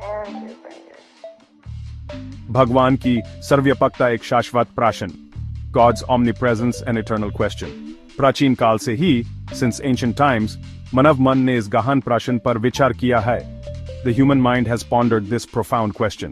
and your fingers. भगवान की सर्वव्यापकता एक शाश्वत प्रश्न, God's omnipresence and eternal question। प्राचीन काल से ही, since ancient times, मानव मन ने इस गहन प्रश्न पर विचार किया है। The human mind has pondered this profound question।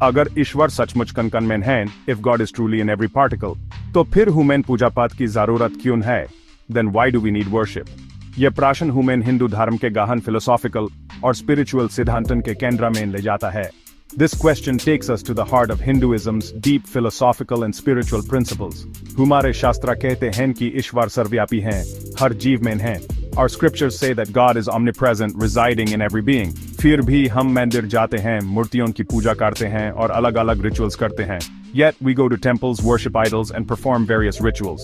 अगर ईश्वर सचमुच कण-कण में है, if God is truly in every particle, तो फिर हमें पूजा पाठ की जरूरत क्यों है? Then why do we need worship? यह प्रश्न हमें हिंदू धर्म के गहन फिलोसॉफिकल और स्पिरिचुअल सिद्धांतन के केंद्र में ले जाता है। This question takes us to the heart of Hinduism's deep philosophical and spiritual principles। हमारे शास्त्र कहते हैं कि ईश्वर सर्वव्यापी हैं, हर जीव में हैं। Our scriptures say that God is omnipresent, residing in every being। फिर भी हम मंदिर जाते हैं, मूर्तियों की पूजा करते हैं और अलग-अलग रिचुअल्स करते हैं। Yet we go to temples, worship idols and perform various rituals।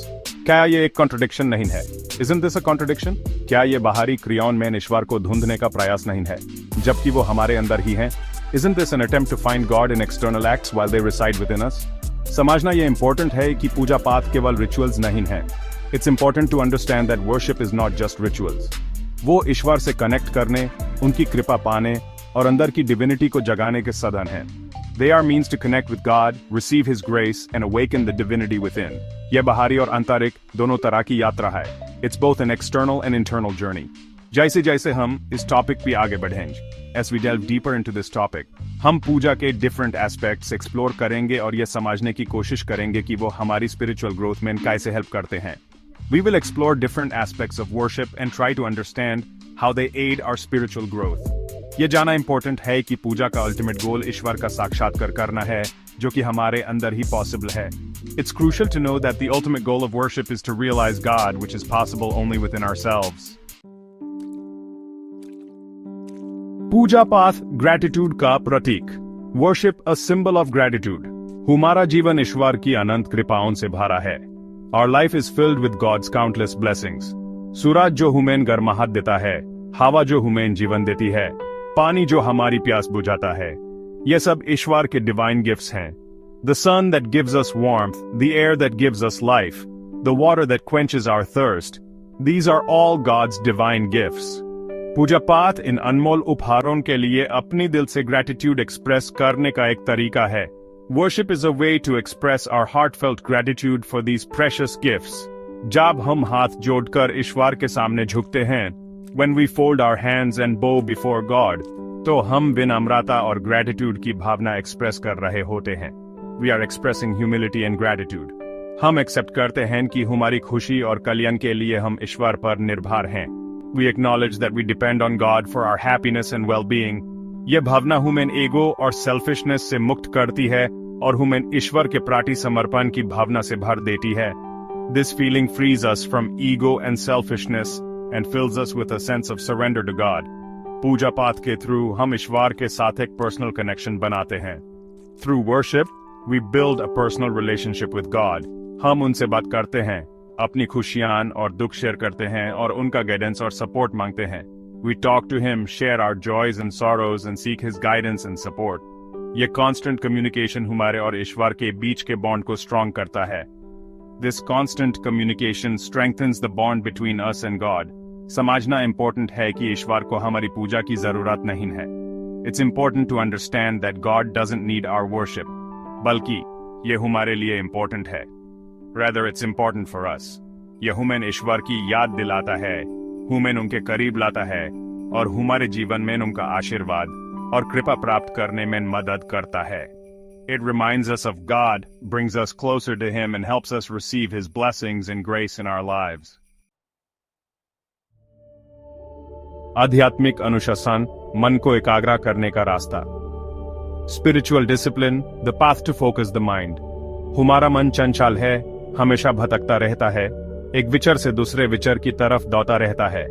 क्या ये एक कॉन्ट्रडिक्शन नहीं है? Isn't this a contradiction? क्या ये बाहरी क्रियाओं में ईश्वर को ढूंढने का प्रयास नहीं है, जबकि वो हमारे अंदर ही हैं? Isn't this an attempt to find God in external acts while they reside within us? समझना ये important है कि पूजा पाठ केवल rituals नहीं है। It's important to understand that worship is not just rituals। वो ईश्वर से कनेक्ट करने, उनकी कृपा पाने और अंदर की divinity को जगाने के साधन हैं। They are means to connect with God, receive His grace, and awaken the divinity within। यह बाहरी और आंतरिक दोनों तरह की यात्रा है। It's both an external and internal journey। जैसे जैसे हम इस टॉपिक पे आगे बढ़ेंगे, as we delve deeper into this topic, हम पूजा के different aspects एक्सप्लोर करेंगे और यह समझने की कोशिश करेंगे कि वो हमारी spiritual growth में कैसे हेल्प करते हैं। We will explore different aspects of worship and try to understand how they aid our spiritual growth। ये जाना important है कि पूजा का ultimate goal ईश्वर का साक्षात्कार करना है, जो कि हमारे अंदर ही possible है। It's crucial to know that the ultimate goal of worship is to realize God, which is possible only within ourselves। पूजा पाठ ग्रेटिट्यूड का प्रतीक। Worship a symbol of gratitude. हमारा जीवन ईश्वर की अनंत कृपाओं से भरा है। Our life is filled with God's countless blessings। सूरज जो हमें गर्माहट देता है, हवा जो हमें जीवन देती है, पानी जो हमारी प्यास बुझाता है, ये सब ईश्वर के डिवाइन गिफ्ट्स हैं। The sun that gives us warmth, the air that gives us life, the water that quenches our thirst, these are all God's divine gifts। पूजा पाठ इन अनमोल उपहारों के लिए अपनी दिल से ग्रेटिट्यूड एक्सप्रेस करने का एक तरीका है। Worship is a way to express our heartfelt gratitude for these precious gifts। जब हम हाथ जोड़कर ईश्वर के सामने झुकते हैं, when we fold our hands and bow before God, तो हम विनम्रता और ग्रेटिट्यूड की भावना एक्सप्रेस कर रहे होते हैं। We are expressing humility and gratitude। हम एक्सेप्ट करते हैं कि हमारी खुशी और कल्याण के लिए हम ईश्वर पर निर्भर हैं। We acknowledge that we depend on God for our happiness and well-being। यह भावना हमें ईगो और सेल्फिशनेस से मुक्त करती है और हमें ईश्वर के प्रति समर्पण की भावना से भर देती है। This feeling frees us from ego and selfishness and fills us with a sense of surrender to God। पूजा पाठ के थ्रू हम ईश्वर के साथ एक पर्सनल कनेक्शन बनाते हैं। Through worship, we build a personal relationship with God। हम उनसे बात करते हैं, अपनी खुशियां और दुख शेयर करते हैं और उनका गाइडेंस और सपोर्ट मांगते हैं। We talk to him, share our joys and sorrows and seek his guidance and support। ये constant communication हमारे और ईश्वर के बीच के बॉन्ड को स्ट्रॉन्ग करता है। This constant communication strengthens the bond between us and God। समझना important है कि ईश्वर को हमारी पूजा की जरूरत नहीं है। It's important to understand that God doesn't need our worship, बल्कि ये हमारे लिए important है। Rather, it's important for us। यह हमें ईश्वर की याद दिलाता है, हमें उनके करीब लाता है और हमारे जीवन में उनका आशीर्वाद और कृपा प्राप्त करने में मदद करता है। It reminds us of God, brings us closer to Him and helps us receive His blessings and grace in our lives। आध्यात्मिक अनुशासन, मन को एकाग्र करने का रास्ता। Spiritual discipline, the path to focus the mind। हमारा मन चंचल है, हमेशा भटकता रहता है, एक विचार से दूसरे विचार की तरफ दौड़ता रहता है।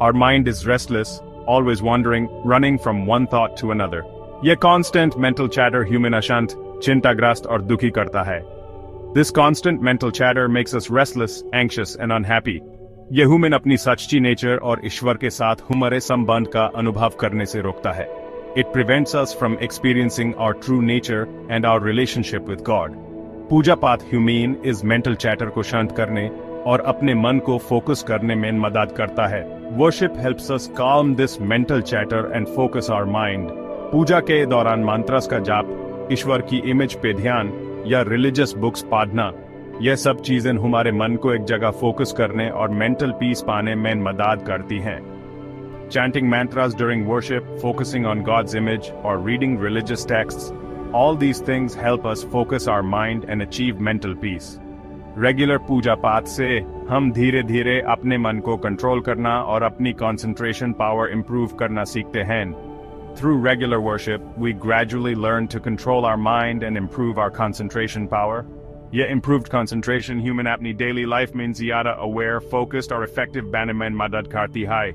Our mind is restless, always wandering, running from one thought to another। यह constant mental chatter human अशांत, चिंताग्रस्त और दुखी करता है। This constant mental chatter makes us restless, anxious and unhappy। यह हमें अपनी सच्ची नेचर और ईश्वर के साथ हमारे संबंध का अनुभव करने से रोकता है। It prevents us from experiencing our true nature and our relationship with God। पूजा पाठ ह्यूमेन इस मेंटल चैटर को शांत करने और अपने मन को फोकस करने में मदद करता है। Worship helps us calm this mental chatter and focus our mind। पूजा के दौरान मंत्रस का जाप, ईश्वर की इमेज पे ध्यान या रिलीजियस बुक्स पढ़ना, यह सब चीजें हमारे मन को एक जगह फोकस करने और मेंटल पीस पाने में मदद करती हैं। Chanting mantras during worship, focusing on God's image, or reading religious texts, all these things help us focus our mind and achieve mental peace. Regular पूजा पाठ से हम धीरे धीरे अपने मन को कंट्रोल करना और अपनी concentration power improve करना सीखते हैं। Through regular worship, we gradually learn to control our mind and improve our concentration power. यह improved concentration human अपनी daily life में ज़्यादा aware, focused और effective बनने में मदद करती है।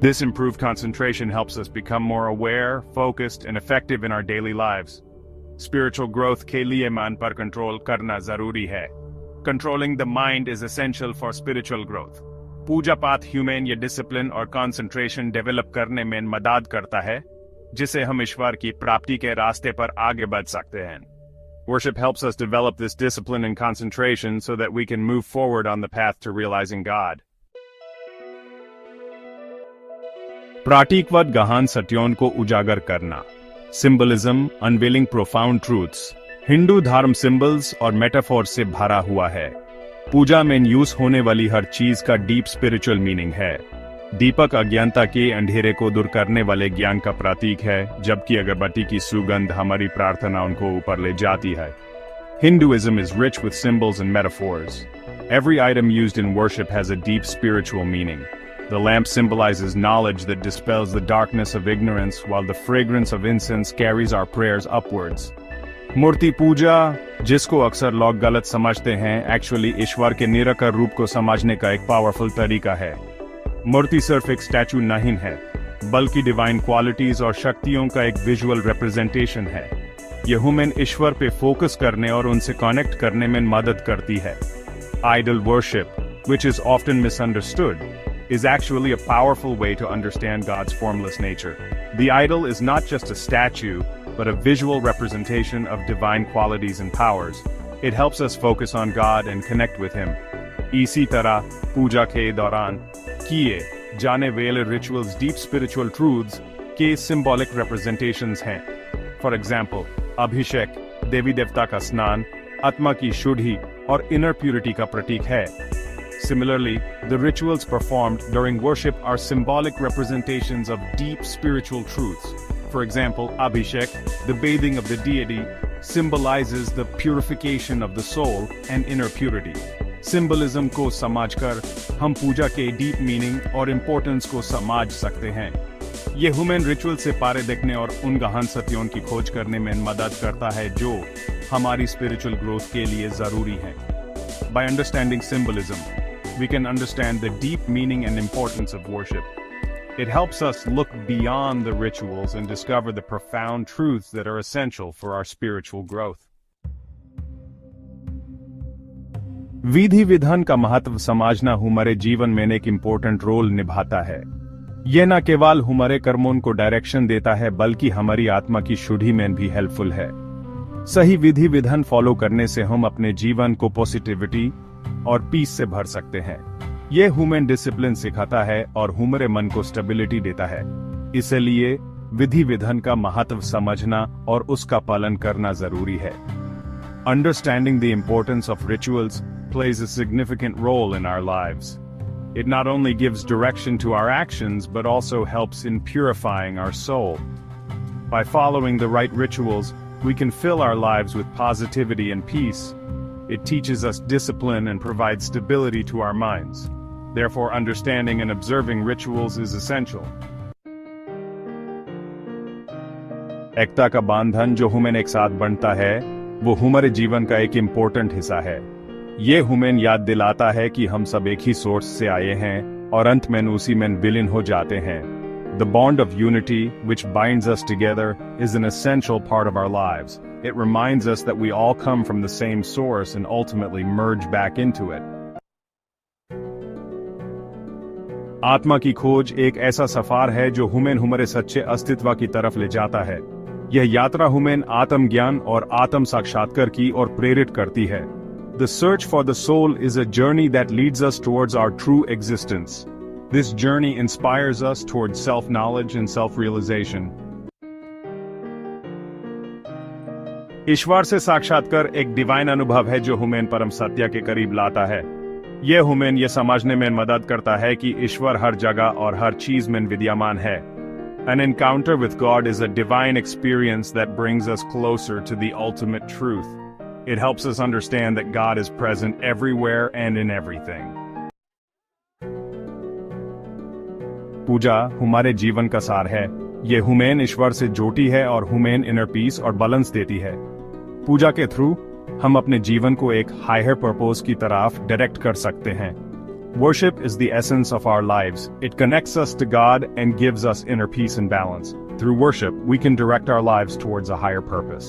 This improved concentration helps us become more aware, focused, and effective in our daily lives. Spiritual growth के लिए मन पर control करना जरूरी है. Controlling the mind is essential for spiritual growth. पूजा पाठ human या discipline और concentration develop करने में मदद करता है, जिसे हम ईश्वर की प्राप्ति के रास्ते पर आगे बढ़ सकते हैं. Worship helps us develop this discipline and concentration so that we can move forward on the path to realizing God. प्रतीकवाद गहन सत्यों को उजागर करना, symbolism unveiling profound truths. Hindu धर्म सिंबल्स और मेटाफोर से भरा हुआ है। पूजा में यूज होने वाली हर चीज का डीप स्पिरिचुअल मीनिंग है। दीपक अज्ञानता के अंधेरे को दूर करने वाले ज्ञान का प्रतीक है, जबकि अगरबत्ती की सुगंध हमारी प्रार्थनाओं को ऊपर ले जाती है। Hinduism is rich with symbols and metaphors. Every item used in worship has a deep spiritual meaning. The lamp symbolizes knowledge that dispels the darkness of ignorance, while the fragrance of incense carries our prayers upwards. मूर्ति पूजा, जिसको अक्सर लोग गलत समझते हैं, actually ईश्वर के निराकार रूप को समझने का एक पावरफुल तरीका है। मूर्ति सिर्फ एक स्टैचू नहीं है, बल्कि डिवाइन क्वालिटीज और शक्तियों का एक विजुअल रिप्रेजेंटेशन है। यह ह्यूमन ईश्वर पे फोकस करने और उनसे कनेक्ट करने में मदद करती है। Idol worship, which is often misunderstood, is actually a powerful way to understand God's formless nature. The idol is not just a statue, but a visual representation of divine qualities and powers. It helps us focus on God and connect with Him. इसी तरह पूजा के दौरान किए जाने वाले rituals deep spiritual truths के symbolic representations हैं. For example, अभिषेक, देवी देवता का स्नान, आत्मा की शुद्धि और inner purity का प्रतीक है. Similarly, the rituals performed during worship are symbolic representations of deep spiritual truths. For example, Abhishek, the bathing of the deity, symbolizes the purification of the soul and inner purity. Symbolism को समझकर हम पूजा के deep meaning और importance को समझ सकते हैं. ये human ritual से पारे देखने और उन गहन सत्यों की खोज करने में मदद करता है जो हमारी spiritual growth के लिए जरूरी हैं. By understanding symbolism, we can understand the deep meaning and importance of worship. It helps us look beyond the rituals and discover the profound truths that are essential for our spiritual growth. विधि विधान का महत्व समझना हमारे जीवन में एक important role निभाता है। यह न केवल हमारे कर्मों को डायरेक्शन देता है, बल्कि हमारी आत्मा की शुद्धि में भी हेल्पफुल है। सही विधि विधान फॉलो करने से हम अपने जीवन को पॉजिटिविटी और पीस से भर सकते हैं। यह ह्यूमन डिसिप्लिन सिखाता है और हमारे मन को स्टेबिलिटी देता है। इसलिए विधि विधान का महत्व समझना और उसका पालन करना जरूरी है। Understanding the importance of rituals plays a significant role in our lives. It not only gives direction to our actions, but also helps in purifying our soul. By following the right rituals, we can fill our lives with positivity and peace. It teaches us discipline and provides stability to our minds. Therefore, understanding and observing rituals is essential. एकता का बंधन जो human एक साथ बनता है, वो हमारे जीवन का एक इम्पोर्टेंट हिस्सा है। ये ह्यूमन याद दिलाता है कि हम सब एक ही सोर्स से आए हैं और अंत में उसी में विलीन हो जाते हैं। The bond of unity, which binds us together, is an essential part of our lives. It reminds us that we all come from the same source and ultimately merge back into it. आत्मा की खोज एक ऐसा सफर है जो human हमारे सच्चे अस्तित्व की तरफ ले जाता है। यह यात्रा ह्यूमन आत्मज्ञान और आत्म साक्षात्कार की ओर प्रेरित करती है। The search for the soul is a journey that leads us towards our true existence. This journey inspires us towards self-knowledge and self-realization. ईश्वर से साक्षात्कार एक डिवाइन अनुभव है जो हमें परम सत्य के करीब लाता है। यह हमें यह समझने में मदद करता है कि ईश्वर हर जगह और हर चीज में विद्यमान है। An encounter with God is a divine experience that brings us closer to the ultimate truth. It helps us understand that God is present everywhere and in everything. पूजा हमारे जीवन का सार है। ये हमें ईश्वर से जोड़ती है और हमें इनर पीस और बैलेंस देती है। पूजा के थ्रू हम अपने जीवन को एक हायर पर्पस की तरफ डायरेक्ट कर सकते हैं। Worship is the essence of our lives. It connects us to God and gives us inner peace and balance. Through worship, we can direct our lives towards a higher purpose.